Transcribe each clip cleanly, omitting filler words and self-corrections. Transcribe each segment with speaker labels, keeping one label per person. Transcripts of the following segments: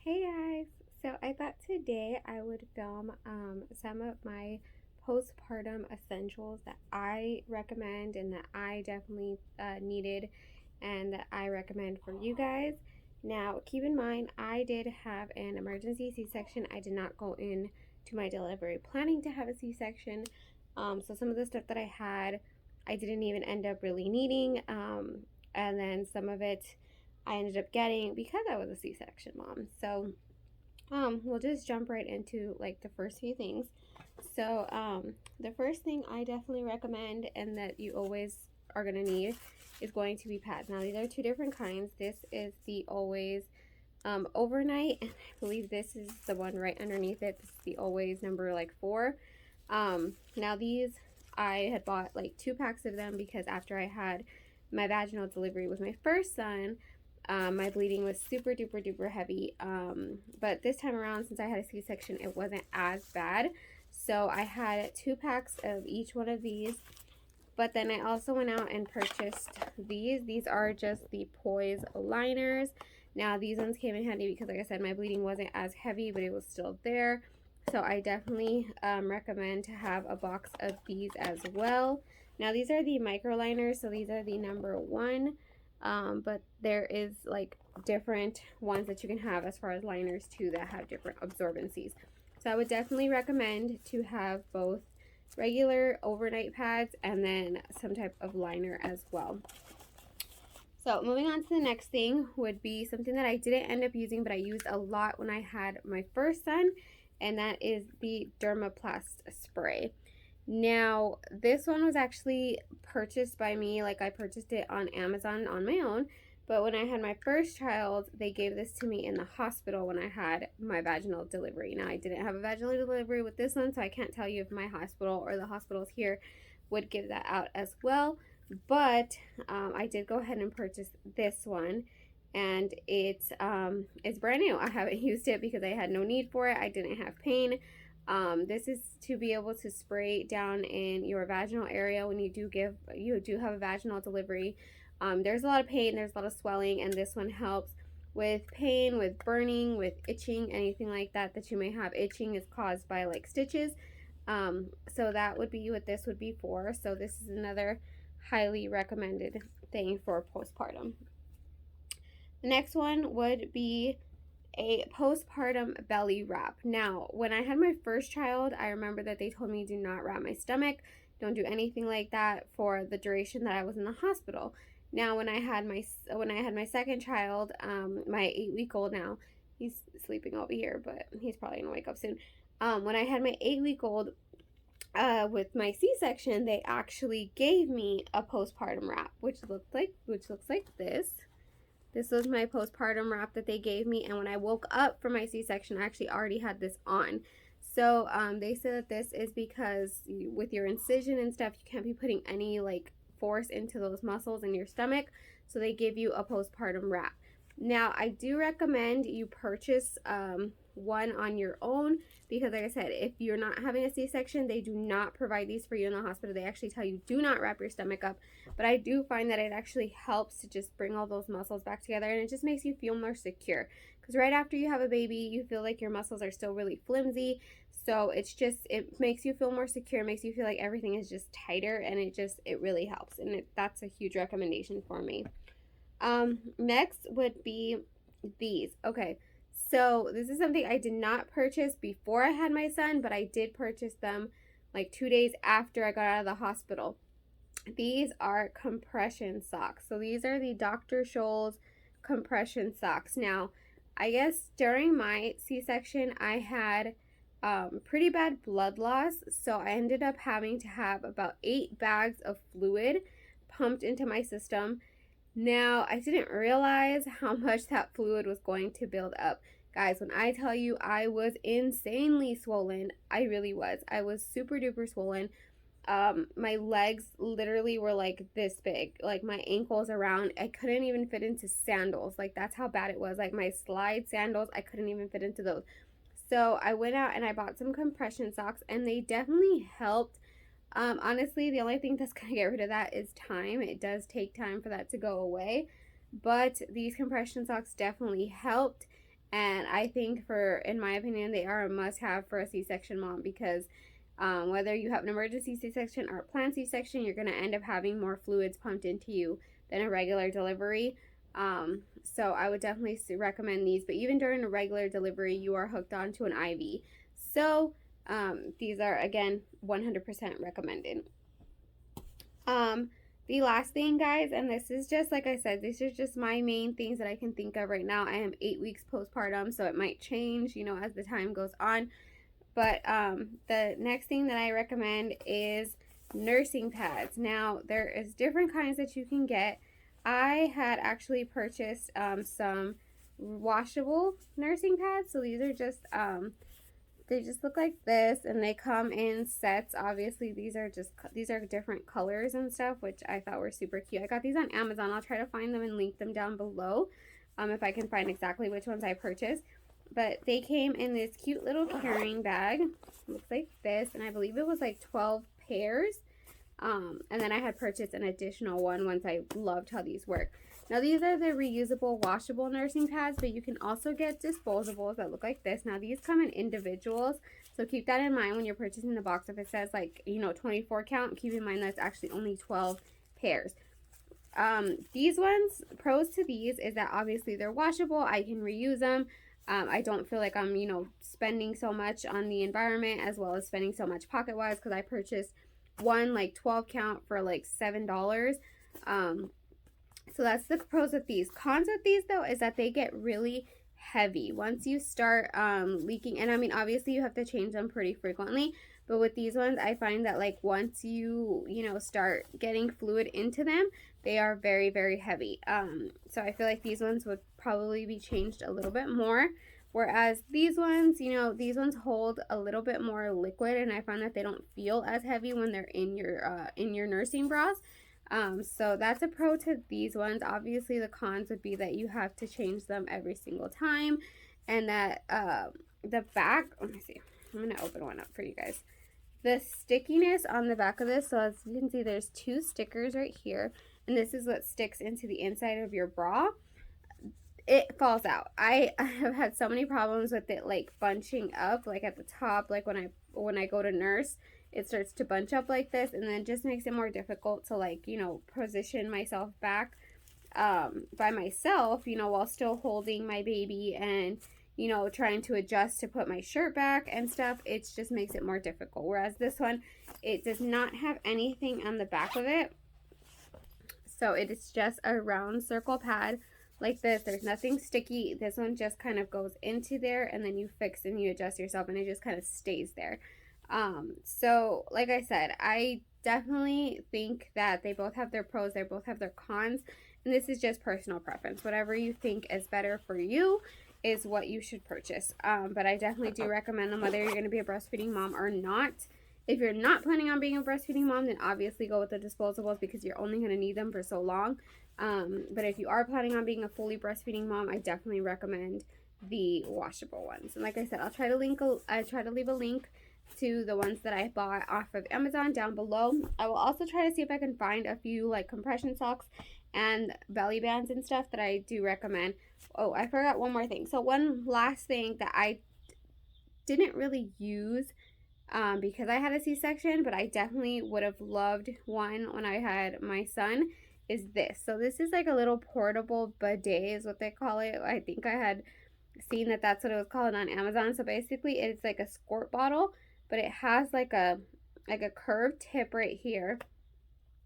Speaker 1: Hey guys! So I thought today I would film some of my postpartum essentials that I recommend and that I definitely needed and that I recommend for you guys. Now, keep in mind, I did have an emergency C-section. I did not go in to my delivery planning to have a C-section. So some of the stuff that I had, I didn't even end up really needing. And then some of it I ended up getting because I was a C-section mom. So, we'll just jump right into like the first few things. So, the first thing I definitely recommend and that you always are gonna need is going to be pads. Now, these are two different kinds. This is the Always overnight, and I believe this is the one right underneath it. This is the Always number like 4. Now these I had bought like 2 packs of them because after I had my vaginal delivery with my first son, my bleeding was super duper duper heavy. But this time around, since I had a C-section, it wasn't as bad. So I had 2 packs of each one of these. But then I also went out and purchased these. These are just the Poise liners. Now these ones came in handy because, like I said, my bleeding wasn't as heavy, but it was still there. So I definitely recommend to have a box of these as well. Now these are the micro liners, so these are the number 1. But there is like different ones that you can have as far as liners too that have different absorbencies. So I would definitely recommend to have both regular overnight pads and then some type of liner as well. So moving on to the next thing would be something that I didn't end up using, but I used a lot when I had my first son, and that is the Dermaplast Spray. Now, this one was actually purchased by me, like I purchased it on Amazon on my own, but when I had my first child, they gave this to me in the hospital when I had my vaginal delivery. Now, I didn't have a vaginal delivery with this one, so I can't tell you if my hospital or the hospitals here would give that out as well, but I did go ahead and purchase this one, and it's brand new. I haven't used it because I had no need for it. I didn't have pain. This is to be able to spray down in your vaginal area when you do have a vaginal delivery. There's a lot of pain, there's a lot of swelling, and this one helps with pain, with burning, with itching, anything like that that you may have. Itching is caused by like stitches. So that would be what this would be for. So this is another highly recommended thing for postpartum. The next one would be a postpartum belly wrap. Now, when I had my first child, I remember that they told me do not wrap my stomach, don't do anything like that for the duration that I was in the hospital. Now, when I had my second child, my 8-week-old now, he's sleeping over here, but he's probably gonna wake up soon. When I had my 8-week-old, with my C-section, they actually gave me a postpartum wrap, which looks like this. This was my postpartum wrap that they gave me, and when I woke up from my C-section, I actually already had this on. So they said that this is because with your incision and stuff, you can't be putting any like force into those muscles in your stomach. So they give you a postpartum wrap. Now, I do recommend you purchase one on your own because, like I said, if you're not having a C-section, they do not provide these for you in the hospital. They actually tell you do not wrap your stomach up. But I do find that it actually helps to just bring all those muscles back together, and it just makes you feel more secure. Because right after you have a baby, you feel like your muscles are still really flimsy. So it makes you feel more secure, makes you feel like everything is just tighter, and it really helps. And that's a huge recommendation for me. Next would be these. Okay, so this is something I did not purchase before I had my son, but I did purchase them like 2 days after I got out of the hospital. These are compression socks. So these are the Dr. Scholl's compression socks. Now, I guess during my C-section, I had pretty bad blood loss, so I ended up having to have about 8 bags of fluid pumped into my system. Now, I didn't realize how much that fluid was going to build up. Guys, when I tell you I was insanely swollen, I really was. I was super duper swollen. My legs literally were like this big, like my ankles around. I couldn't even fit into sandals. Like that's how bad it was. Like my slide sandals, I couldn't even fit into those. So I went out and I bought some compression socks, and they definitely helped. Honestly, the only thing that's gonna get rid of that is time. It does take time for that to go away, but these compression socks definitely helped. And I think in my opinion, they are a must-have for a C-section mom because whether you have an emergency C-section or a planned C-section, you're going to end up having more fluids pumped into you than a regular delivery. So I would definitely recommend these. But even during a regular delivery, you are hooked onto an IV. So these are, again, 100% recommended. The last thing, guys, and this is just, like I said, these are just my main things that I can think of right now. I am 8 weeks postpartum, so it might change, as the time goes on. But the next thing that I recommend is nursing pads. Now, there is different kinds that you can get. I had actually purchased some washable nursing pads. So these are just they just look like this, and they come in sets. Obviously, these are different colors and stuff, which I thought were super cute. I got these on Amazon. I'll try to find them and link them down below if I can find exactly which ones I purchased. But they came in this cute little carrying bag. It looks like this, and I believe it was like 12 pairs. And then I had purchased an additional one once I loved how these work. Now, these are the reusable, washable nursing pads, but you can also get disposables that look like this. Now, these come in individuals, so keep that in mind when you're purchasing the box. If it says, 24 count, keep in mind that's actually only 12 pairs. These ones, pros to these is that obviously they're washable. I can reuse them. I don't feel like I'm, spending so much on the environment as well as spending so much pocket-wise because I purchased one, 12 count for, $7. So that's the pros with these. Cons with these, though, is that they get really heavy once you start leaking. And I mean, obviously you have to change them pretty frequently, but with these ones, I find that once you start getting fluid into them, they are very, very heavy. So I feel like these ones would probably be changed a little bit more. Whereas these ones, these ones hold a little bit more liquid, and I find that they don't feel as heavy when they're in your nursing bras. So that's a pro to these ones. Obviously, the cons would be that you have to change them every single time, and that the back. Let me see. I'm gonna open one up for you guys. The stickiness on the back of this. So as you can see, there's 2 stickers right here, and this is what sticks into the inside of your bra. It falls out. I have had so many problems with it bunching up at the top, when I go to nurse, it starts to bunch up like this, and then it just makes it more difficult to position myself back by myself, while still holding my baby and trying to adjust to put my shirt back and stuff. It just makes it more difficult. Whereas this one, it does not have anything on the back of it, so it is just a round circle pad like this. There's nothing sticky. This one just kind of goes into there, and then you fix and you adjust yourself, and it just kind of stays there. So like I said, I definitely think that they both have their pros, they both have their cons, and this is just personal preference. Whatever you think is better for you is what you should purchase. But I definitely do recommend them, whether you're going to be a breastfeeding mom or not. If you're not planning on being a breastfeeding mom, then obviously go with the disposables because you're only going to need them for so long. But if you are planning on being a fully breastfeeding mom, I definitely recommend the washable ones. And like I said, I'll try to leave a link to the ones that I bought off of Amazon down below. I will also try to see if I can find a few compression socks and belly bands and stuff that I do recommend. Oh, I forgot one more thing. So one last thing that I didn't really use because I had a C-section, but I definitely would have loved one when I had my son, is this. So this is a little portable bidet is what they call it. I think I had seen that that's what it was called on Amazon. So basically it's like a squirt bottle, but it has a curved tip right here.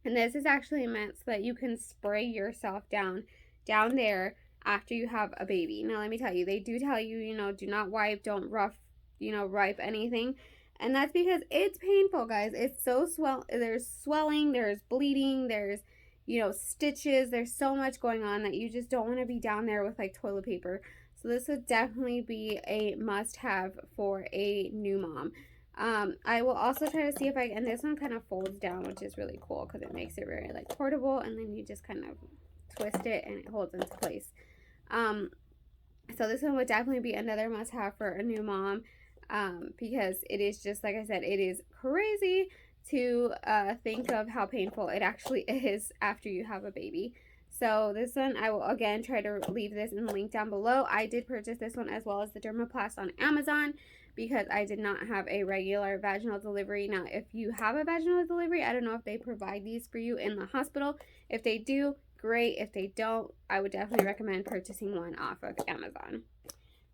Speaker 1: And this is actually meant so that you can spray yourself down there after you have a baby. Now let me tell you, they do tell you, do not wipe, don't wipe anything. And that's because it's painful, guys. It's so there's swelling, there's bleeding, there's stitches, there's so much going on that you just don't want to be down there with toilet paper. So this would definitely be a must-have for a new mom. I will also try to see if and this one kind of folds down, which is really cool because it makes it very portable, and then you just kind of twist it and it holds into place. So this one would definitely be another must-have for a new mom, because it is just, like I said, it is crazy to think of how painful it actually is after you have a baby. So this one, I will again try to leave this in the link down below. I did purchase this one as well as the Dermaplast on Amazon because I did not have a regular vaginal delivery. Now, if you have a vaginal delivery, I don't know if they provide these for you in the hospital. If they do, great. If they don't, I would definitely recommend purchasing one off of Amazon.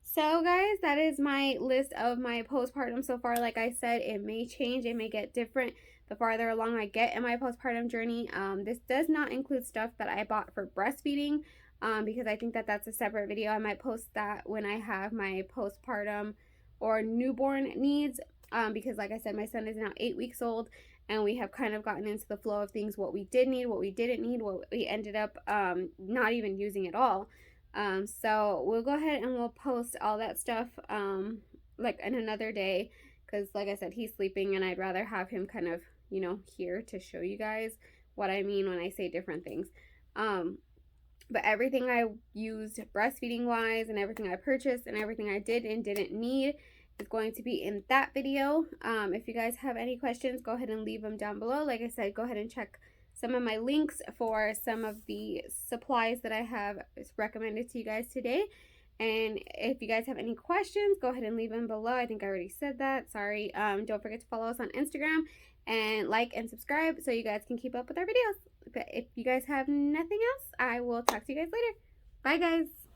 Speaker 1: So guys, that is my list of my postpartum so far. Like I said, it may change, it may get different the farther along I get in my postpartum journey. This does not include stuff that I bought for breastfeeding because I think that that's a separate video. I might post that when I have my postpartum or newborn needs because like I said, my son is now 8 weeks old and we have kind of gotten into the flow of things, what we did need, what we didn't need, what we ended up not even using at all. So we'll go ahead and we'll post all that stuff like in another day because like I said, he's sleeping and I'd rather have him kind of, you know, here to show you guys what I mean when I say different things. But everything I used breastfeeding wise and everything I purchased and everything I did and didn't need is going to be in that video. If you guys have any questions, go ahead and leave them down below. Like I said, go ahead and check some of my links for some of the supplies that I have recommended to you guys today. And if you guys have any questions, go ahead and leave them below. I think I already said that. Sorry. Don't forget to follow us on Instagram and like and subscribe so you guys can keep up with our videos. But if you guys have nothing else, I will talk to you guys later. Bye, guys.